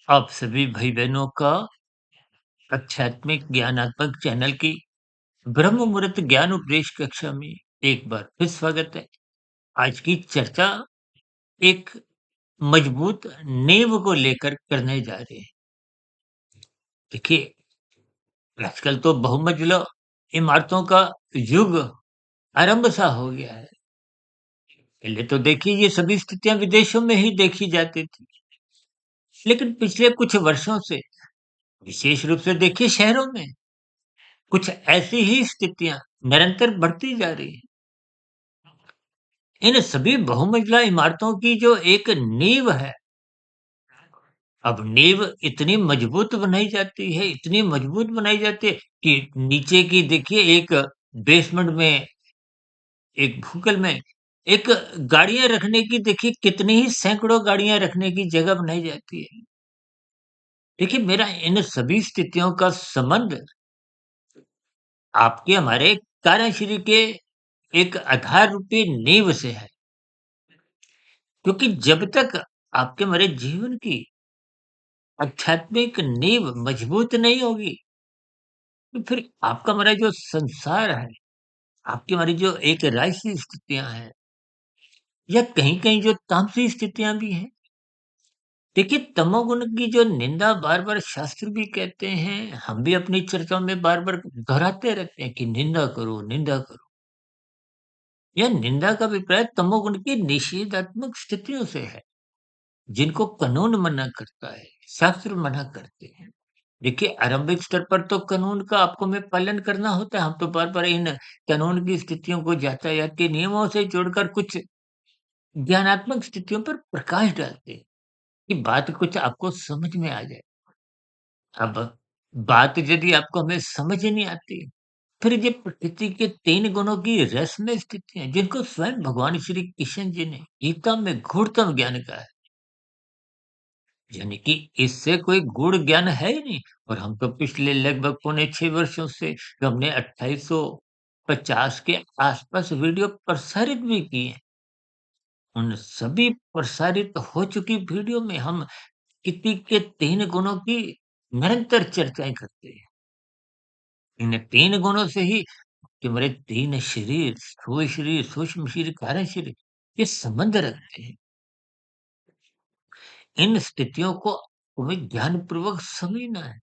आप सभी भाई-बहनों का आध्यात्मिक ज्ञानात्मक चैनल की ब्रह्म मुहूर्त ज्ञान उपदेश कक्षा में एक बार फिर स्वागत है। आज की चर्चा एक मजबूत नींव को लेकर करने जा रहे हैं। देखिए, आजकल तो बहुमंजिला इमारतों का युग आरंभ सा हो गया है। पहले तो देखिए ये सभी स्थितियां विदेशों में ही देखी जाती थी, लेकिन पिछले कुछ वर्षों से विशेष रूप से देखिए शहरों में कुछ ऐसी ही स्थितियां निरंतर बढ़ती जा रही हैं। इन सभी बहुमंजिला इमारतों की जो एक नींव है, अब नींव इतनी मजबूत बनाई जाती है, इतनी मजबूत बनाई जाती है कि नीचे की देखिए एक बेसमेंट में, एक भूगल में, एक गाड़ियाँ रखने की देखिए कितनी ही सैकड़ों गाड़ियाँ रखने की जगह बनाई जाती है। देखिए मेरा इन सभी स्थितियों का संबंध आपके हमारे कार्यशैली के एक आधार रूपी नींव से है। क्योंकि जब तक आपके हमारे जीवन की आध्यात्मिक नींव मजबूत नहीं होगी, तो फिर आपका हमारा जो संसार है, आपकी हमारी जो एक राजसी स्थितियाँ हैं या कहीं-कहीं जो तामसी स्थितियाँ भी हैं। देखिए तमोगुण की जो निंदा बार-बार शास्त्र भी कहते हैं, हम भी अपनी चर्चाओं में बार-बार दोहराते रहते हैं कि निंदा करो, निंदा करो। यह निंदा का अभिप्राय तमोगुण की निषेधात्मक स्थितियों से है, जिनको कानून मना करता है, शास्त्र मना करते हैं। देखिए, आरंभिक स्तर पर तो कानून का आपको में पालन करना होता है। हम तो बार-बार इन कानून की स्थितियों को यातायात के नियमों से जोड़कर कुछ ज्ञानात्मक स्थितियों पर प्रकाश डालते हैं, कि बात कुछ आपको समझ में आ जाए। अब बात यदि आपको हमें समझ ही नहीं आती, फिर ये प्रकृति के 3 गुणों की रहस्यमय स्थितियाँ, जिनको स्वयं भगवान श्री कृष्ण जी ने गीता में गूढ़तम ज्ञान कहा है। यानी कि इससे कोई गूढ़ ज्ञान है ही नहीं। और हम तो पिछले लगभग पौने 6 वर्षों से जो हमने 2850 के आसपास वीडियो प्रसारित भी किए हैं, उन सभी प्रसारित हो चुकी वीडियो में हम इति के 3 गुणों की निरंतर चर्चाएँ करते हैं। इन 3 गुणों से ही कि हमारे 3 शरीर, स्थूल शरीर, सूक्ष्म शरीर, कारण शरीर, ये संबंध रखते हैं। इन स्थितियों को हमें ज्ञानपूर्वक समझना है।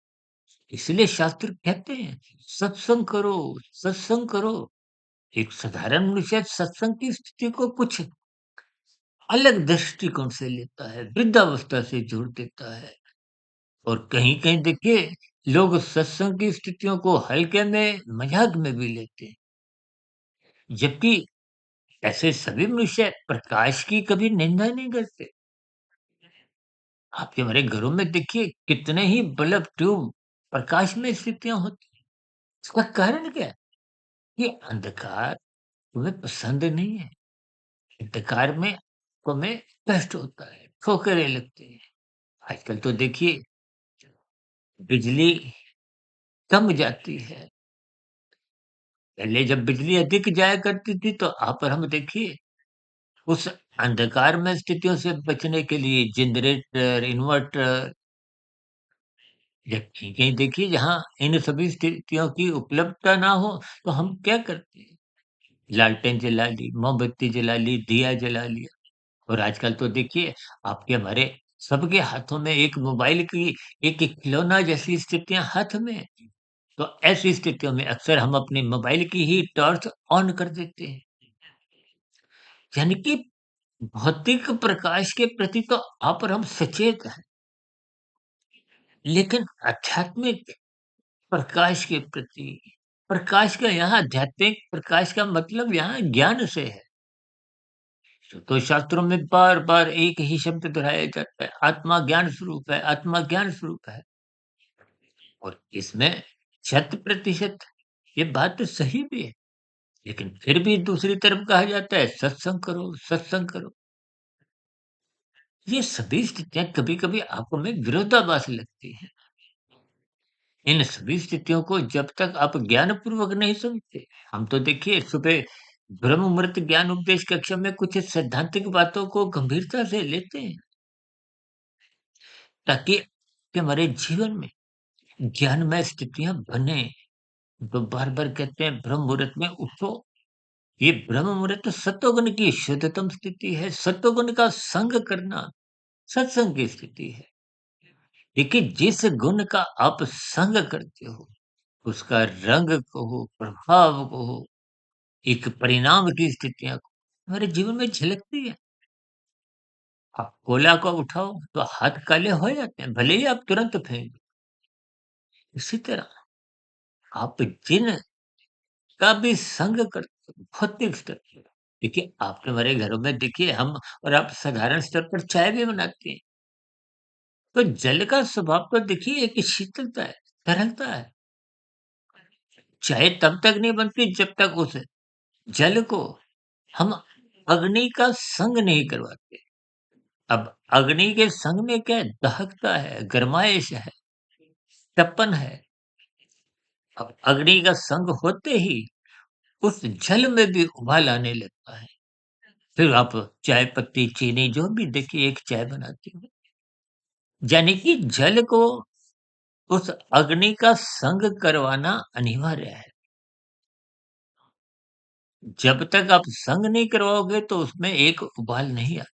इसलिए शास्त्र कहते हैं, सत्संग करो, सत्संग करो। एक साधारण मनुष्य सत्संग की स्थिति को कुछ अलग दृष्टिकोण से लेता है, वृद्धावस्था से जोड़ देता है। और कहीं-कहीं देखिए, लोग सत्संग की स्थितियों को हल्के में, मज़ाक में भी लेते हैं। जबकि ऐसे सभी मनुष्य प्रकाश की कभी निंदा नहीं करते। आपके हमारे घरों में देखिए कितने ही बल्ब, ट्यूब प्रकाश में स्थितियाँ होती हैं। इसका कारण क्या है? ये अंधकार तुम्हें पसंद नहीं है। अंधकार में तुम्हें कष्ट होता है, ठोकरें लगती हैं। आजकल तो देखिए बिजली कम जाती है। पहले जब बिजली अधिक जाया करती थी तो आप और हम देखिए उस अंधकार में स्थितियों से बचने के लिए जनरेटर, इन्वर्टर या कहीं-कहीं देखिए जहाँ इन सभी स्थितियों की उपलब्धता ना हो तो हम क्या करते हैं? लालटेन जला ली, मोमबत्ती जला ली, दिया जला लिया। और आजकल तो देखिए आपके हमारे सबके हाथों में एक मोबाइल की एक खिलौना जैसी स्थितियाँ हाथ में है। तो ऐसी स्थितियों में अक्सर हम अपने मोबाइल की ही टॉर्च ऑन कर देते हैं। यानी कि भौतिक प्रकाश के प्रति तो आप और हम सचेत हैं, लेकिन आध्यात्मिक प्रकाश के प्रति प्रकाश का यहाँ आध्यात्मिक प्रकाश का मतलब यहाँ ज्ञान से है। तो शास्त्रों में बार-बार एक ही शब्द दोहराया जाता है, आत्मा ज्ञान स्वरूप है, आत्मा ज्ञान स्वरूप है। और इसमें शत प्रतिशत ये बात तो सही भी है, लेकिन फिर भी दूसरी तरफ कहा जाता है सत्संग करो, सत्संग करो। ये सभी स्थितियाँ कभी-कभी आँखों में विरोधाभास लगती हैं। इन सभी स्थितियों को जब तक आप ज्ञानपूर्वक नहीं समझते, हम तो देखिए सुबह ब्रह्म मुहूर्त ज्ञान उपदेश कक्षा में कुछ सैद्धांतिक बातों को गंभीरता से लेते हैं, ताकि आपके हमारे जीवन में ज्ञानमय स्थितियाँ बने, तो बार-बार कहते हैं ब्रह्म मुहूर्त में उठो। ये ब्रह्म मुहूर्त सत्वगुण की शुद्धतम स्थिति है, सत्वगुण का संग करना सत्संग की स्थिति है। देखिए जिस गुण का आप संग करते हो, उसका रंग कहो, प्रभाव कहो, एक परिणाम की स्थितियाँ को हमारे जीवन में झलकती है। आप कोला को उठाओ तो हाथ काले हो जाते हैं, भले ही आप तुरंत फेंक दो। इसी तरह आप जिन का भी संग करते हो, भौतिक स्तर पर, देखिए आपके हमारे घरों में देखिए हम और आप साधारण स्तर पर चाय भी बनाते हैं, तो जल का स्वभाव तो देखिए एक शीतलता है, तरलता है। चाय तब तक नहीं बनती जब तक उस जल को हम अग्नि का संग नहीं करवाते। अब अग्नि के संग में क्या है? दहकता है, गरमाइश है, तपन है। अब अग्नि का संग होते ही उस जल में भी उबाल आने लगता है। फिर आप चाय पत्ती, चीनी जो भी देखिए एक चाय बनाती हो। यानी कि जल को उस अग्नि का संग करवाना अनिवार्य है। जब तक आप संग नहीं करवाओगे तो उसमें एक उबाल नहीं आता।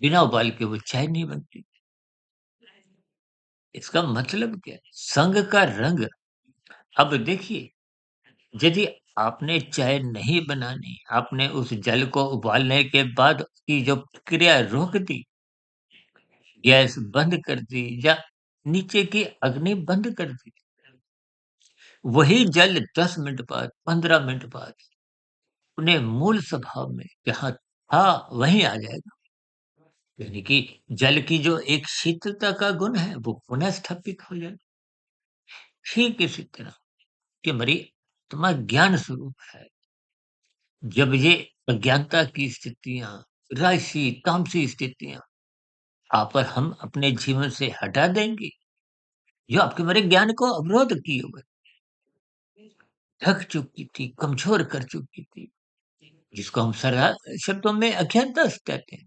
बिना उबाल के वो चाय नहीं बनती। इसका मतलब क्या है? संग का रंग। अब देखिए, यदि आपने चाय नहीं बनानी, आपने उस जल को उबालने के बाद की जो प्रक्रिया रोक दी, गैस बंद कर दी या नीचे की अग्नि बंद कर दी, वही जल 10 मिनट बाद, 15 मिनट बाद अपने मूल स्वभाव में जहाँ था वहीं आ जाएगा। यानी कि जल की जो एक शीतलता का गुण है वो पुनः स्थापित हो जाए। ठीक इसी तरह कि हमारी आत्मा ज्ञान स्वरूप है। जब ये अज्ञानता की स्थितियाँ, राजसी, तामसी स्थितियाँ आप और हम अपने जीवन से हटा देंगे, जो आपके हमारे ज्ञान को अवरोध किए हुए ढक चुकी थी, कमज़ोर कर चुकी थी, जिसको हम सरल शब्दों में अज्ञानता कहते हैं।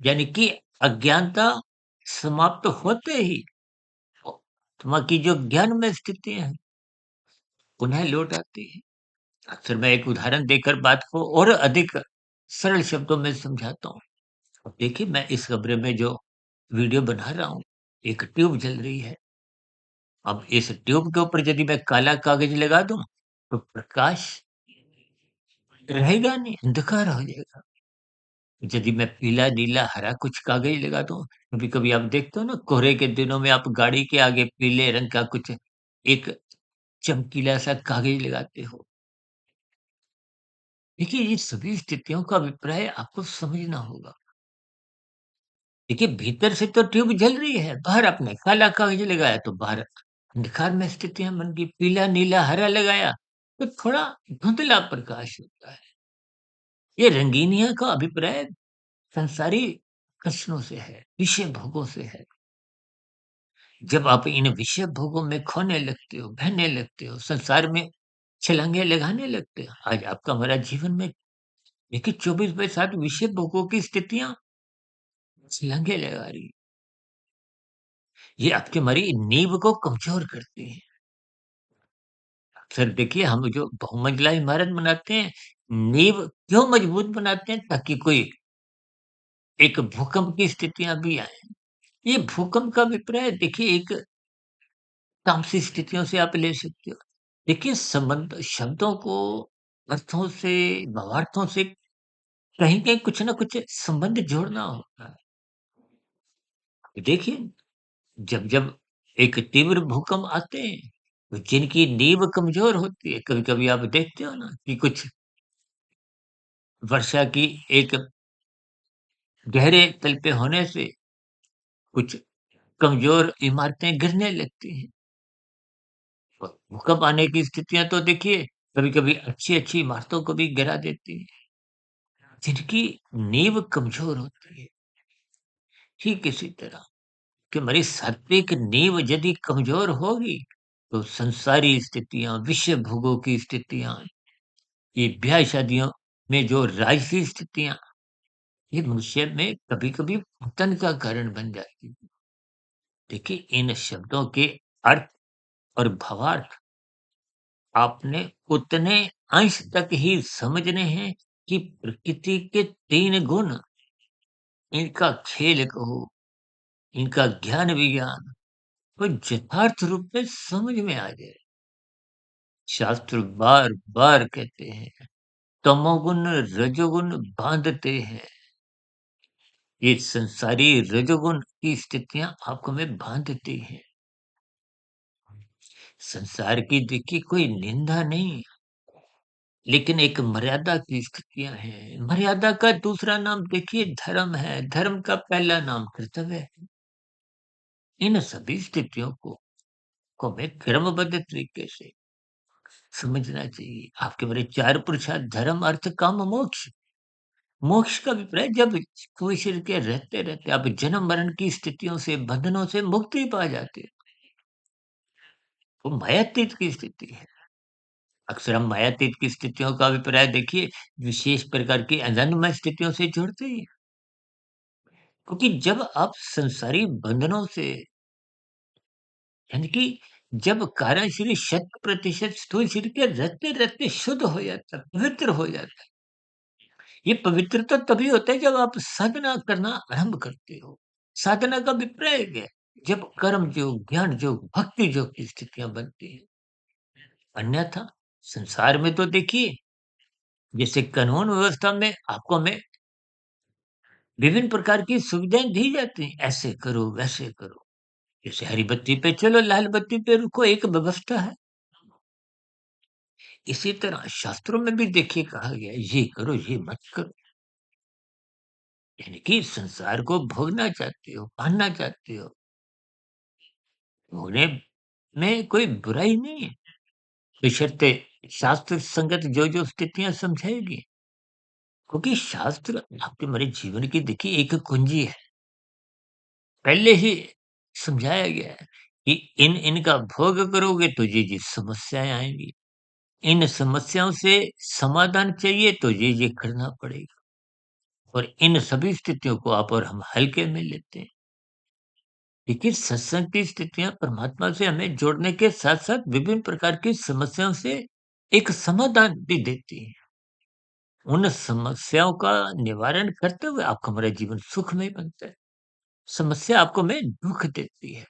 यानी कि अज्ञानता समाप्त होते ही आत्मा की जो ज्ञानमय स्थितियाँ हैं, पुनः लौट आती हैं। अक्सर मैं एक उदाहरण देकर बात को और अधिक सरल शब्दों में समझाता हूँ। अब देखिए मैं इस कमरे में जो वीडियो बना रहा हूँ, एक ट्यूब जल रही है। अब इस ट्यूब के ऊपर यदि मैं काला कागज़ लगा दूँ, तो प्रकाश रहेगा नहीं, अंधकार हो जाएगा। यदि मैं पीला, नीला, हरा कुछ कागज़ लगा दूँ, कभी-कभी आप देखते हो ना कोहरे के दिनों में आप गाड़ी के आगे पीले रंग का कुछ एक चमकीला सा कागज़ लगाते हो। देखिए ये सभी स्थितियों का अभिप्राय आपको समझना होगा। देखिए भीतर से तो ट्यूब जल रही है, बाहर आपने काला कागज़ लगाया तो बाहर अंधकार में स्थितियाँ बन गई, पीला, नीला, हरा लगाया तो थोड़ा धुंधला प्रकाश होता है। ये रंगीनियों का अभिप्राय संसारी प्रश्नों से है, विषय भोगों से है। जब आप इन विषय भोगों में खोने लगते हो, बहने लगते हो, संसार में छलांगे लगाने लगते हो, आज आपका हमारा जीवन में देखिए 24/7 विषय भोगों की स्थितियाँ छलांगे लगा रही है। ये आपकी हमारी नींव को कमज़ोर करती हैं। अक्सर देखिए हम जो बहुमंजिला इमारत बनाते हैं, नींव क्यों मजबूत बनाते हैं? ताकि कोई एक भूकंप की स्थितियाँ भी आएँ। ये भूकंप का अभिप्राय देखिए एक तामसी स्थितियों से आप ले सकते हो। देखिए संबंध शब्दों को अर्थों से, भावार्थों से कहीं-कहीं कुछ न कुछ संबंध जोड़ना होता है। देखिए जब एक तीव्र भूकंप आते हैं, तो जिनकी नींव कमज़ोर होती है, कभी-कभी आप देखते हो ना कि कुछ वर्षा की एक गहरे तल पे होने से कुछ कमज़ोर इमारतें गिरने लगती हैं। भूकंप आने की स्थितियाँ तो देखिए कभी-कभी अच्छी-अच्छी इमारतों को भी गिरा देती हैं, जिनकी नींव कमज़ोर होती है। ठीक इसी तरह कि हमारी सात्विक नींव यदि कमज़ोर होगी, तो संसारी स्थितियाँ, विषय भोगों की स्थितियाँ, ये ब्याह-शादियों में जो राजसी स्थितियाँ, ये मनुष्य में कभी-कभी पतन का कारण बन जाती हैं। देखिए, इन शब्दों के अर्थ और भावार्थ आपने उतने अंश तक ही समझने हैं कि प्रकृति के 3 गुण, इनका खेल कहो, इनका ज्ञान विज्ञान, वो यथार्थ रूप में समझ में आ जाए। शास्त्र बार-बार कहते हैं, तमोगुण रजोगुण बाँधते हैं। ये संसारी रजोगुण की स्थितियाँ आपको में बाँधती हैं। संसार की देखिए कोई निंदा नहीं, लेकिन एक मर्यादा की स्थितियाँ हैं। मर्यादा का दूसरा नाम देखिए धर्म है, धर्म का पहला नाम कर्तव्य है। इन सभी स्थितियों को हमें क्रमबद्ध तरीके से समझना चाहिए। आपके मेरे 4 पुरुषार्थ धर्म, अर्थ, काम, मोक्ष। मोक्ष का अभिप्राय जब कोई शरीर के रहते-रहते आप जन्म-मरण की स्थितियों से, बंधनों से मुक्ति पा जाते हो, वो मायातीत की स्थिति है। अक्सर हम मायातीत की स्थितियों का अभिप्राय देखिए विशेष प्रकार की आनंदमय स्थितियों से जोड़ते ही हैं। क्योंकि जब आप संसारी बंधनों से, यानी कि जब कारण शरीर 100% स्थूल शरीर के रहते-रहते शुद्ध हो जाता है, पवित्र हो जाता है। ये पवित्रता तभी होता है जब आप साधना करना आरंभ करते हो। साधना का अभिप्राय क्या है? जब कर्म योग, ज्ञान योग, भक्ति योग की स्थितियाँ बनती हैं। अन्यथा संसार में तो देखिए जैसे कानून व्यवस्था में आपको में विभिन्न प्रकार की सुविधाएँ दी जाती हैं, ऐसे करो, वैसे करो। जैसे हरी बत्ती पे चलो, लाल बत्ती पे रुको, एक व्यवस्था है। इसी तरह शास्त्रों में भी देखिए कहा गया है, ये करो, ये मत करो। यानी कि संसार को भोगना चाहते हो, पाना चाहते हो, भोगने में कोई बुराई नहीं है, बशर्ते शास्त्र संगत जो-जो स्थितियाँ समझाएगी। क्योंकि शास्त्र आपके हमारे जीवन की देखिए एक कुंजी है। पहले ही समझाया गया है कि इन का भोग करोगे तो ये समस्याएँ आएँगी। इन समस्याओं से समाधान चाहिए तो ये करना पड़ेगा। और इन सभी स्थितियों को आप और हम हल्के में लेते हैं। देखिए सत्संग की स्थितियाँ परमात्मा से हमें जोड़ने के साथ-साथ विभिन्न प्रकार की समस्याओं से एक समाधान भी देती हैं। उन समस्याओं का निवारण करते हुए आपका हमारा जीवन सुखमय बनता है। समस्या आपको में दुःख देती है।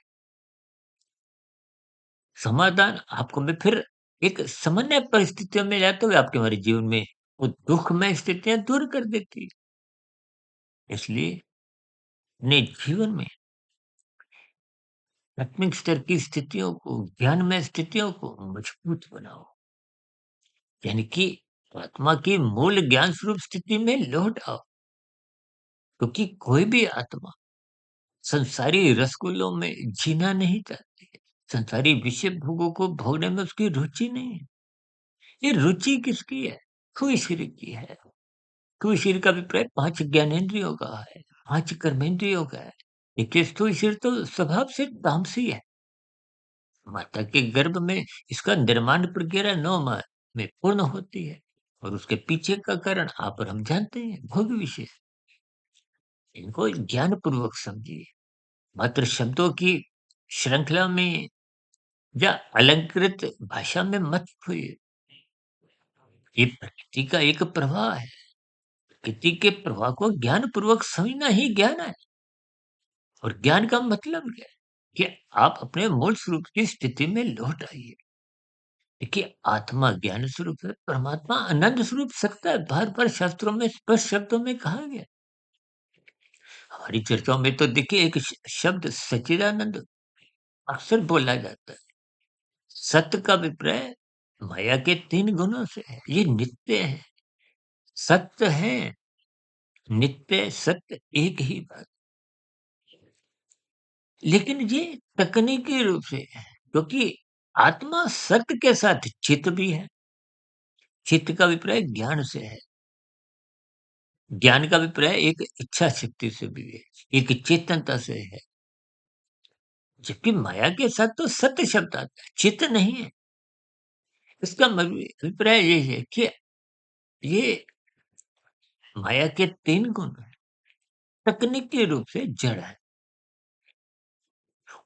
समाधान आपको में फिर एक सामान्य परिस्थितियों में लाते हुए आपके हमारे जीवन में वो दुःखमय स्थितियाँ दूर कर देती है। इसलिए अपने जीवन में प्राथमिक स्तर की स्थितियों को, ज्ञानमय स्थितियों को मजबूत बनाओ। यानी कि आत्मा की मूल ज्ञान स्वरूप स्थिति में लौट आओ। क्योंकि कोई भी आत्मा संसारी रसगुल्लों में जीना नहीं चाहती है। संसारी विषय भोगों को भोगने में उसकी रुचि नहीं है। ये रुचि किसकी है? स्थूल शरीर की है। स्थूल शरीर का अभिप्राय 5 ज्ञानेंद्रियों का है, 5 कर्मेंद्रियों का है। देखिए स्थूल शरीर तो स्वभाव से तामसी है। माता के गर्भ में इसका निर्माण प्रक्रिया 9 माह में पूर्ण होती है और उसके पीछे का कारण आप और हम जानते हैं, भोग विषय। इनको ज्ञान पूर्वक समझिए। मात्र शब्दों की श्रृंखला में या अलंकृत भाषा में मत खोइए। ये प्रकृति का एक प्रवाह है। प्रकृति के प्रवाह को ज्ञान पूर्वक समझना ही ज्ञान है। और ज्ञान का मतलब क्या है? कि आप अपने मूल स्वरूप की स्थिति में लौट आइए। देखिए आत्मा ज्ञान स्वरूप है, परमात्मा आनंद स्वरूप सकता है। बार-बार शास्त्रों में स्पष्ट शब्दों में कहा गया। हमारी चर्चाओं में तो देखिए एक शब्द सच्चिदानंद अक्सर बोला जाता है। सत्य का अभिप्राय माया के 3 गुणों से है। ये नित्य है, सत्य है, नित्य, सत्य एक ही बात। लेकिन ये तकनीकी रूप से है, क्योंकि आत्मा सत्य के साथ चित्त भी है। चित्त का अभिप्राय ज्ञान से है। ज्ञान का अभिप्राय एक इच्छा शक्ति से भी है, एक चेतनता से है। जबकि माया के साथ तो सत्य शब्द आता है, चित्त नहीं है। इसका अभिप्राय ये है कि ये माया के 3 गुण तकनीकी रूप से जड़ है।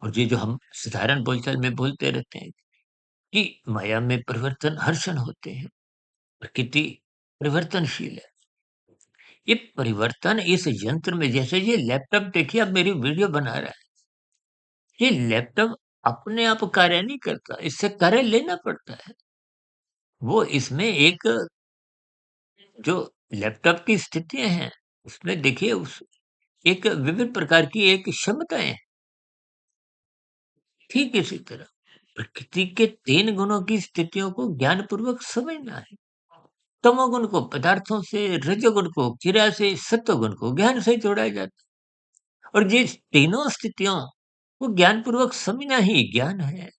और ये जो हम साधारण बोलचाल में बोलते रहते हैं कि माया में परिवर्तन हर क्षण होते हैं, प्रकृति परिवर्तनशील है। ये परिवर्तन इस यंत्र में जैसे ये लैपटॉप देखिए अब मेरी वीडियो बना रहा है, ये लैपटॉप अपने आप कार्य नहीं करता, इससे कार्य लेना पड़ता है। वो इसमें एक जो लैपटॉप की स्थितियाँ हैं, उसमें देखिए उस एक विभिन्न प्रकार की एक क्षमताएँ हैं। ठीक इसी तरह प्रकृति के 3 गुणों की स्थितियों को ज्ञानपूर्वक समझना है। तमोगुण को पदार्थों से, रजोगुण को क्रिया से, सत्वगुण को ज्ञान से जोड़ा जाता है। और ये तीनों स्थितियों को ज्ञानपूर्वक समझना ही ज्ञान है।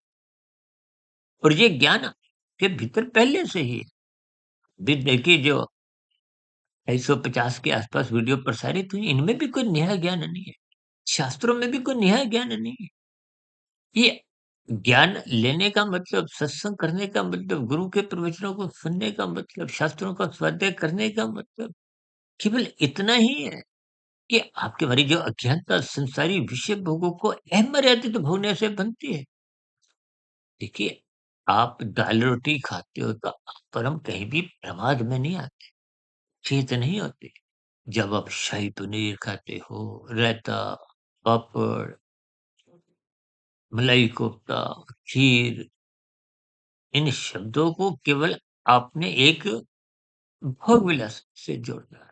और ये ज्ञान के भीतर पहले से ही है। अभी देखिए जो 250 के आसपास वीडियो प्रसारित हुई, इनमें भी कोई नया ज्ञान नहीं है। शास्त्रों में भी कोई नया ज्ञान नहीं है। ये ज्ञान लेने का मतलब, सत्संग करने का मतलब, गुरु के प्रवचनों को सुनने का मतलब, शास्त्रों का स्वाध्याय करने का मतलब केवल इतना ही है कि आपके भरी जो अज्ञानता संसारी विषय भोगों को अमर्यादित भोगने से बनती है। देखिए, आप दाल-रोटी खाते हो तो आप परम कहीं भी प्रमाद में नहीं आते, चेत नहीं होते। जब आप शाही पनीर खाते हो, रायता, पापड़, मलाई कोफ्ता, खीर, इन शब्दों को केवल आपने एक भोग विलास से जोड़ना है।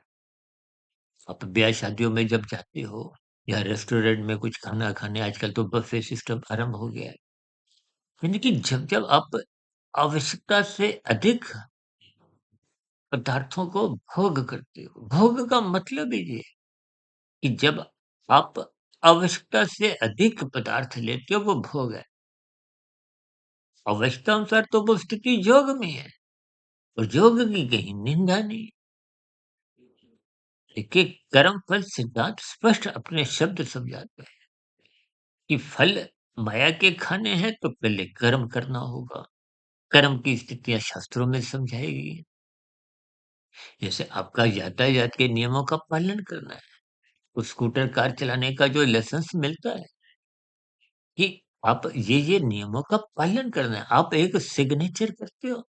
आप ब्याह-शादियों में जब जाते हो या रेस्टोरेंट में कुछ खाना खाने, आजकल तो बफ़े सिस्टम आरंभ हो गया है। यानी कि जब-जब आप आवश्यकता से अधिक पदार्थों को भोग करते हो, भोग का मतलब ही ये है कि जब आप आवश्यकता से अधिक पदार्थ लेते हो, वो भोग है। आवश्यकता अनुसार तो वो स्थिति योग में है और योग की कहीं निंदा नहीं। देखिए, कर्म फल सिद्धांत स्पष्ट अपने शब्द समझाता है कि फल माया के खाने हैं तो पहले कर्म करना होगा। कर्म की स्थितियाँ शास्त्रों में समझाई गई हैं। जैसे आपका यातायात के नियमों का पालन करना है। वो स्कूटर, कार चलाने का जो लाइसेंस मिलता है कि आप ये नियमों का पालन करना है। आप एक सिग्नेचर करते हो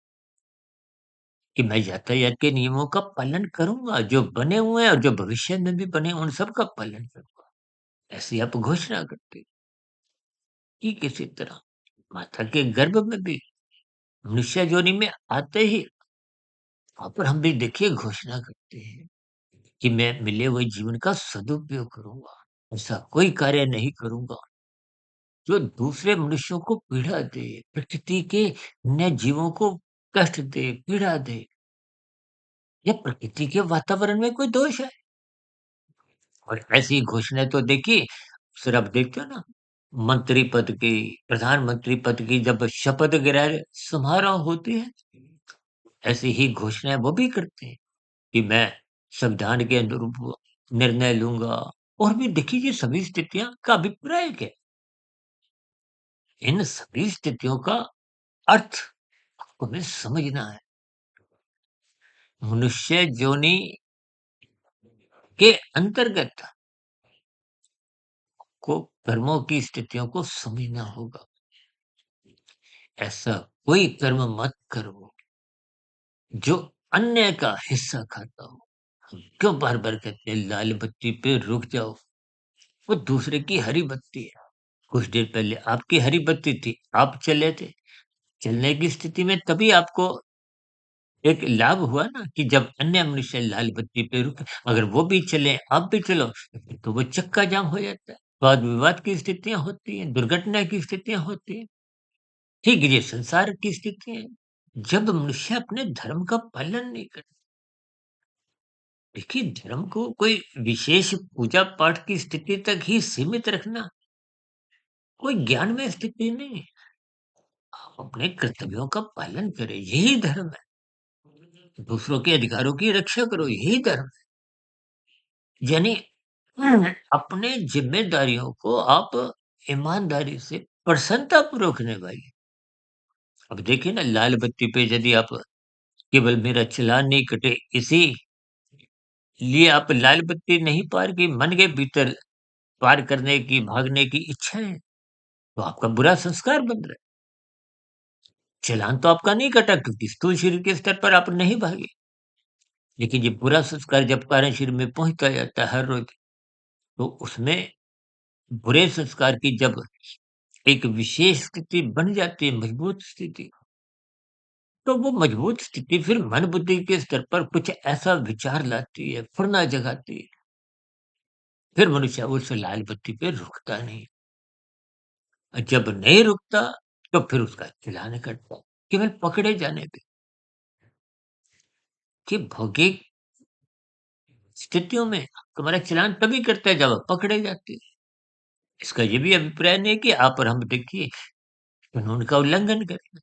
कि मैं यातायात के नियमों का पालन करूँगा, जो बने हुए हैं और जो भविष्य में भी बने उन सब का पालन करूँगा। ऐसी आप घोषणा करते हो। कि किसी तरह माता के गर्भ में भी मनुष्य योनि में आते ही वहाँ पर हम भी देखिए घोषणा करते हैं कि मैं मिले हुए जीवन का सदुपयोग करूँगा। ऐसा कोई कार्य नहीं करूँगा जो दूसरे मनुष्यों को पीड़ा दे, प्रकृति के अन्य जीवों को कष्ट दे, पीड़ा दे या प्रकृति के वातावरण में कोई दोष है। और ऐसी घोषणा तो देखिए सर आप देखते हो ना मंत्री पद की, प्रधानमंत्री पद की जब शपथ ग्रहण समारोह होती है, ऐसी ही घोषणाएँ वो भी करते हैं कि मैं संविधान के अनुरूप निर्णय लूँगा। और भी देखिए ये सभी स्थितियाँ का अभिप्राय क्या है? इन सभी स्थितियों का अर्थ आपको हमें समझना है। मनुष्य योनि के अंतर्गत को कर्मों की स्थितियों को समझना होगा। ऐसा कोई कर्म मत करो जो अन्य का हिस्सा खाता हो। हम क्यों बार-बार कहते हैं लाल बत्ती पे रुक जाओ, वो दूसरे की हरी बत्ती है। कुछ देर पहले आपकी हरी बत्ती थी, आप चले थे। चलने की स्थिति में तभी आपको एक लाभ हुआ ना कि जब अन्य मनुष्य लाल बत्ती पे रुके, अगर वो भी चले, आप भी चलो, तो वो चक्का जाम हो जाता है। वाद-विवाद की स्थितियाँ होती हैं, दुर्घटना की स्थितियाँ होती हैं। ठीक है, ये संसार की स्थिति है। जब मनुष्य अपने धर्म का पालन नहीं करता, देखिए धर्म को कोई विशेष पूजा पाठ की स्थिति तक ही सीमित रखना कोई ज्ञान में स्थिति नहीं है। आप अपने कर्तव्यों का पालन करें, यही धर्म है। दूसरों के अधिकारों की रक्षा करो, यही धर्म है। यानी अपने ज़िम्मेदारियों को आप ईमानदारी से प्रसन्नतापूर्वक निभाइए। अब देखिए ना लाल बत्ती पे यदि आप केवल मेरा चालान नहीं कटे इसी लिए आप लाल बत्ती नहीं पार की मन के भीतर पार करने की, भागने की इच्छा है। तो आपका बुरा संस्कार बन रहा है। चालान तो आपका नहीं कटा क्योंकि स्थूल शरीर के स्तर पर आप नहीं भागे। लेकिन ये बुरा संस्कार जब कारण शरीर में पहुँचता जाता है हर रोज़, तो उसमें बुरे संस्कार की जब एक विशेष स्थिति बन जाती है, मजबूत स्थिति, तो वो मजबूत स्थिति फिर मन बुद्धि के स्तर पर कुछ ऐसा विचार लाती है, फुरना जगाती है, फिर मनुष्य उस लाल बत्ती पे रुकता नहीं। और जब नहीं रुकता, तो फिर उसका चिल्लाने कटता है, केवल पकड़े जाने पे। कि भौतिक स्थितियों में तुम्हारा चालान तभी कटता है जब आप पकड़े जाते हैं। इसका ये भी अभिप्राय नहीं है कि आप और हम देखिए कानून का उल्लंघन करें,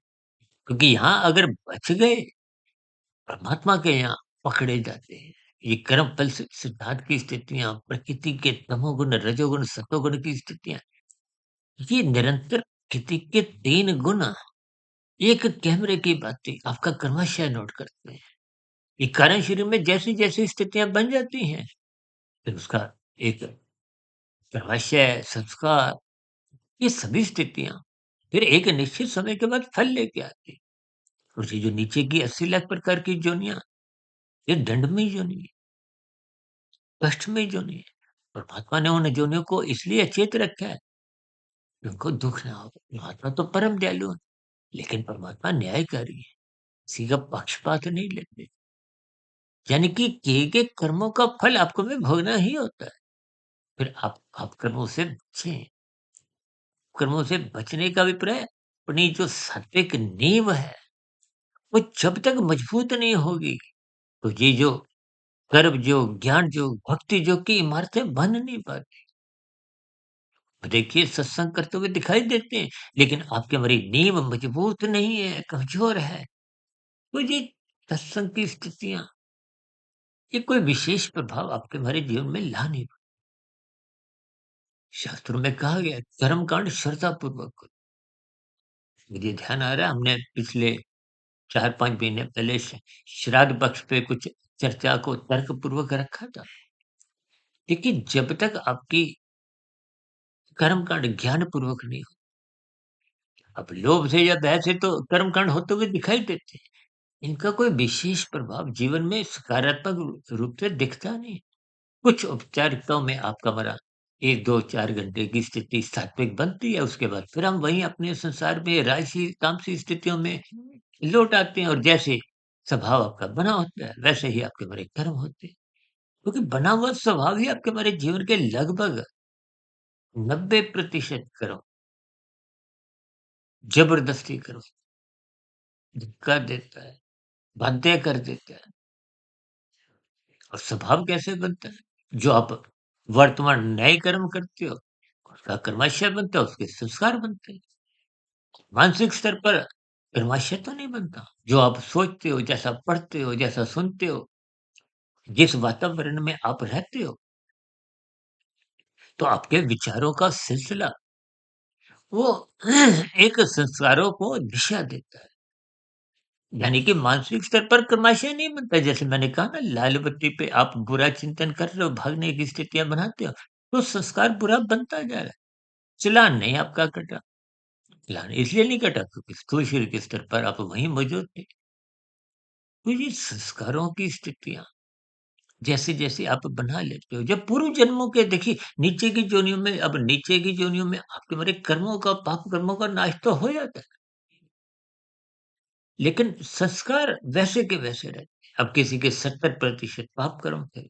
क्योंकि यहाँ अगर बच गए, परमात्मा के यहाँ पकड़े जाते हैं। ये कर्म फल सिद्धांत की स्थितियाँ, प्रकृति के तमोगुण, रजोगुण, सतोगुण की स्थितियाँ, ये निरंतर प्रकृति के 3 गुण एक कैमरे की बातें आपका क्रमशः नोट करते हैं। ये कारण शरीर में जैसी-जैसी स्थितियाँ बन जाती हैं, फिर उसका एक क्रमशः संस्कार, ये सभी स्थितियाँ फिर एक निश्चित समय के बाद फल लेके आती हैं। और ये जो नीचे की 80 लाख प्रकार की योनियाँ, ये दंडमय योनि है, कष्टमय योनि है। परमात्मा ने उन योनियों को इसलिए अचेत रखा है कि उनको दुःख ना हो। परमात्मा तो परम दयालु है, लेकिन परमात्मा न्यायकारी है, किसी का पक्षपात नहीं लेते। यानी कि किए गए कर्मों का फल आपको में भोगना ही होता है। फिर आप कर्मों से बचें। कर्मों से बचने का अभिप्राय अपनी जो सात्विक नींव है, वो जब तक मजबूत नहीं होगी, तो ये जो कर्म जो, ज्ञान जो, भक्ति जो की इमारतें बन नहीं पाती। देखिए सत्संग करते हुए दिखाई देते हैं, लेकिन आपकी हमारी नींव मजबूत नहीं है, कमज़ोर है। तो ये सत्संग की स्थितियाँ, ये कोई विशेष प्रभाव आपके हमारे जीवन में ला नहीं पाती। शास्त्रों में कहा गया है, कर्म कांड श्रद्धापूर्वक करो। मुझे ध्यान आ रहा है हमने पिछले 4-5 महीने पहले श्राद्ध पक्ष पे कुछ चर्चा को तर्कपूर्वक रखा था। लेकिन जब तक आपकी कर्मकांड ज्ञानपूर्वक नहीं हो, अब लोभ से या भय से तो कर्मकांड होते हुए दिखाई देते हैं। इनका कोई विशेष प्रभाव जीवन में सकारात्मक रूप से दिखता नहीं। कुछ औपचारिकताओं में आपका हमारा 1, 2, 4 घंटे की स्थिति सात्विक बनती है, उसके बाद फिर हम वहीं अपने संसार में राजसी, तामसी स्थितियों में लौट आते हैं और जैसे स्वभाव आपका बना होता है, वैसे ही आपके हमारे कर्म होते हैं। क्योंकि बना हुआ स्वभाव ही आपके हमारे जीवन के लगभग 90% कर्म जबरदस्ती करो, धक्का देता है, बाध्य कर देता है। और स्वभाव कैसे बनता है? जो आप वर्तमान नए कर्म करते हो, उसका कर्माशय बनता है, उसके संस्कार बनते हैं। मानसिक स्तर पर कर्माशय तो नहीं बनता। जो आप सोचते हो, जैसा पढ़ते हो, जैसा सुनते हो, जिस वातावरण में आप रहते हो, तो आपके विचारों का सिलसिला वो एक संस्कारों को दिशा देता है। यानी कि मानसिक स्तर पर क्रमशः नहीं बनता। जैसे मैंने कहा ना लाल बत्ती पे आप बुरा चिंतन कर रहे हो, भागने की स्थितियाँ बनाते हो, तो संस्कार बुरा बनता जा रहा है। चालान नहीं आपका कटा। चालान इसलिए नहीं कटा क्योंकि स्थूल शरीर के स्तर पर आप वहीं मौजूद थे। तो ये संस्कारों की स्थितियाँ जैसे-जैसे आप बना लेते हो, जब पूर्व जन्मों के देखिए नीचे की योनियों में अब नीचे की योनियों में आपके हमारे कर्मों का पाप कर्मों का नाश तो हो जाता है। लेकिन संस्कार वैसे के वैसे रहते हैं। अब किसी के 70% पाप कर्म थे,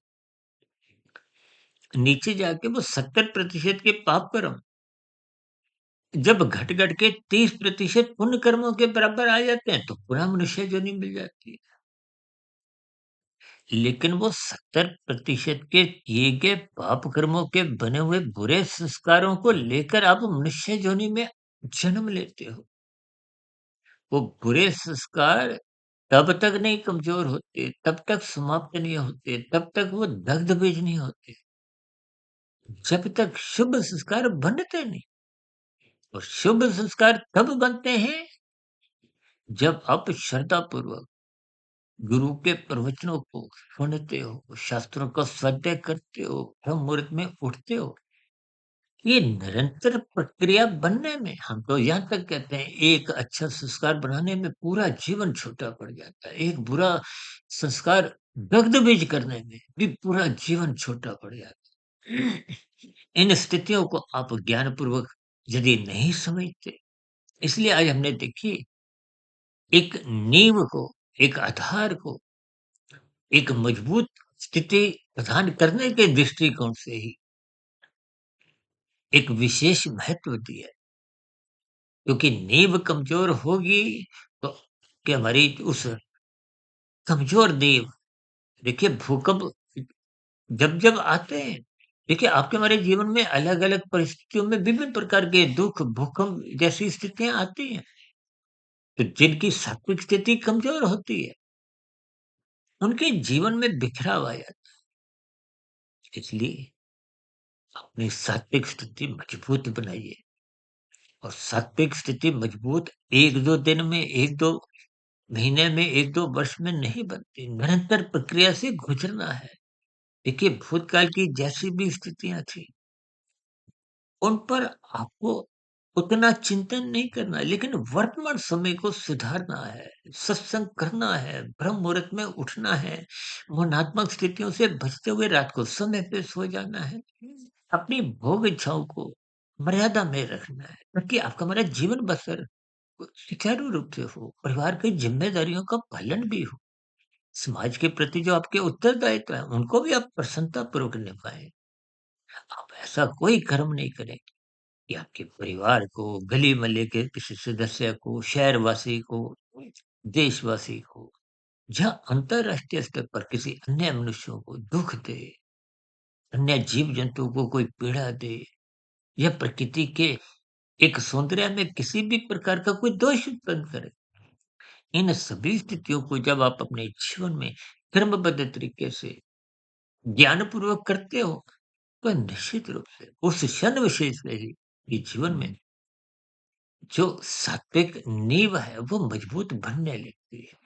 नीचे जाके वो 70% के पाप कर्म जब घट-घट के 30% पुण्य कर्मों के बराबर आ जाते हैं, तो पुनः मनुष्य योनि मिल जाती है। लेकिन वो 70% के किए गए पाप कर्मों के बने हुए बुरे संस्कारों को लेकर आप मनुष्य योनि में जन्म लेते हो। वो बुरे संस्कार तब तक नहीं कमज़ोर होते, तब तक समाप्त नहीं होते, तब तक वो दग्ध बीज नहीं होते, जब तक शुभ संस्कार बनते नहीं। और शुभ संस्कार तब बनते हैं, जब आप श्रद्धापूर्वक गुरु के प्रवचनों को सुनते हो, शास्त्रों का स्वाध्याय करते हो, ब्रह्म मुहूर्त में उठते हो, ये निरंतर प्रक्रिया बनने में हम तो यहाँ तक कहते हैं एक अच्छा संस्कार बनाने में पूरा जीवन छोटा पड़ जाता है। एक बुरा संस्कार दग्ध-बीज करने में भी पूरा जीवन छोटा पड़ जाता है। इन स्थितियों को आप ज्ञानपूर्वक यदि नहीं समझते, इसलिए आज हमने देखिए एक नींव को, एक आधार को, एक मजबूत स्थिति प्रदान करने के दृष्टिकोण से ही एक विशेष महत्व दिया है। क्योंकि नींव कमज़ोर होगी तो कि हमारी उस कमज़ोर नींव देखिए भूकंप जब-जब आते हैं, देखिए आपके हमारे जीवन में अलग-अलग परिस्थितियों में विभिन्न प्रकार के दुःख, भूकंप जैसी स्थितियाँ आती हैं। तो जिनकी सात्विक स्थिति कमज़ोर होती है, उनके जीवन में बिखराव आ जाता है। इसलिए अपनी सात्विक स्थिति मजबूत बनाइए और सात्विक स्थिति मजबूत 1-2 दिन में, 1-2 महीने में, 1-2 वर्ष में नहीं बनती, निरंतर प्रक्रिया से गुज़रना है। देखिए भूतकाल की जैसी भी स्थितियाँ थी, उन पर आपको उतना चिंतन नहीं करना है, लेकिन वर्तमान समय को सुधारना है, सत्संग करना है, ब्रह्म मुहूर्त में उठना है, भावनात्मक स्थितियों से बचते हुए रात को समय पे सो जाना है। अपनी भोग इच्छाओं को मर्यादा में रखना है, ताकि आपका हमारा जीवन बसर सुचारू रूप से हो, परिवार की ज़िम्मेदारियों का पालन भी हो, समाज के प्रति जो आपके उत्तरदायित्व है, उनको भी आप प्रसन्नतापूर्वक निभाएँ। आप ऐसा कोई कर्म नहीं करें कि आपके परिवार को, गली-मोहल्ले के किसी सदस्य को, शहरवासी को, देशवासी को, या अंतर्राष्ट्रीय स्तर पर किसी अन्य मनुष्यों को दुःख दे, अन्य जीव-जंतु को कोई पीड़ा दे या प्रकृति के एक सौंदर्य में किसी भी प्रकार का कोई दोष उत्पन्न करे। इन सभी स्थितियों को जब आप अपने जीवन में क्रमबद्ध तरीके से ज्ञानपूर्वक करते हो, तो निश्चित रूप से उस क्षण विशेष में ही ये जीवन में जो सात्विक नींव है वो मजबूत बनने लगती है।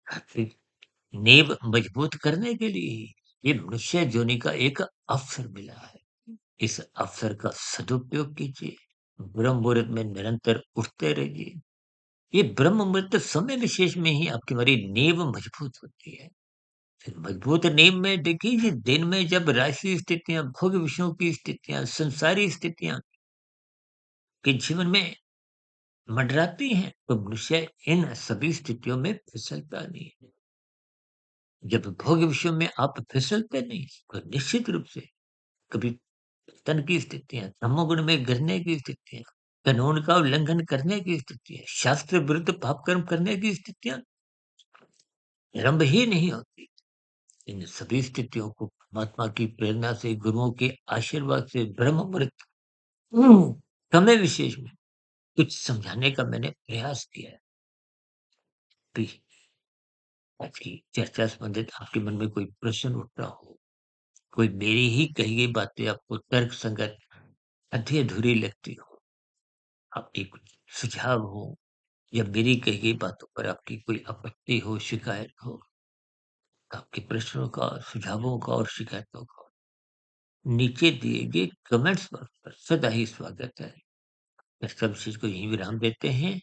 सात्विक नींव मजबूत करने के लिए ही ये मनुष्य जोनि का एक अवसर मिला है। इस अवसर का सदुपयोग कीजिए। ब्रह्म मुहूर्त में निरंतर उठते रहिए। ये ब्रह्म मुहूर्त समय विशेष में ही आपकी हमारी नींव मजबूत होती है। फिर मजबूत नींव में देखिए ये दिन में जब राशि स्थितियां, भोग विषयों की स्थितियां, संसारी स्थितियां के जीवन में मंडराती हैं, तो मनुष्य इन सभी स्थितियों में फिसलता नहीं है। जब भोग विषयों में आप फिसलते नहीं, तो निश्चित रूप से कभी तन की स्थितियाँ, तमोगुण में गिरने की स्थितियाँ, कानून का उल्लंघन करने की स्थितियाँ, शास्त्र विरुद्ध पाप कर्म करने की स्थितियाँ आरंभ ही नहीं होती। इन सभी स्थितियों को परमात्मा की प्रेरणा से, गुरुओं के आशीर्वाद से, ब्रह्म मुहूर्त समय विशेष में कुछ समझाने का मैंने प्रयास किया है। भी आज की चर्चा संबंधित आपके मन में कोई प्रश्न उठता हो, कोई मेरी ही कही गई बातें आपको तर्कसंगत, आधी-अधूरी लगती हो, आपके कुछ सुझाव हो या मेरी कही गई बातों पर आपकी कोई आपत्ति हो, शिकायत हो, तो आपके प्रश्नों का, सुझावों का और शिकायतों का नीचे दिए गए कमेंट्स बॉक्स पर सदा ही स्वागत है। चर्चा विशेष को यहीं विराम देते हैं।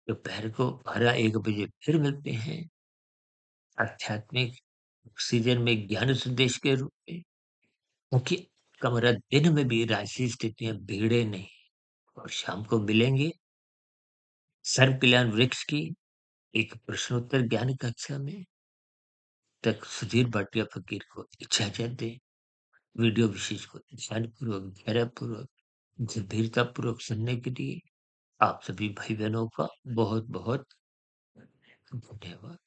दोपहर को 12-1 बजे फिर मिलते हैं आध्यात्मिक ऑक्सीजन में ज्ञान संदेश के रूप में। क्योंकि कमरा दिन में भी राशि स्थितियाँ बिगड़े नहीं और शाम को मिलेंगे सर्व कल्याण वृक्ष की एक प्रश्नोत्तर ज्ञान कक्षा में। तक सुधीर भाटिया फकीर को इजाज़त दें। वीडियो विशेष को ध्यानपूर्वक, धैर्यपूर्वक, गंभीरतापूर्वक सुनने के लिए आप सभी भाई-बहनों का बहुत-बहुत धन्यवाद।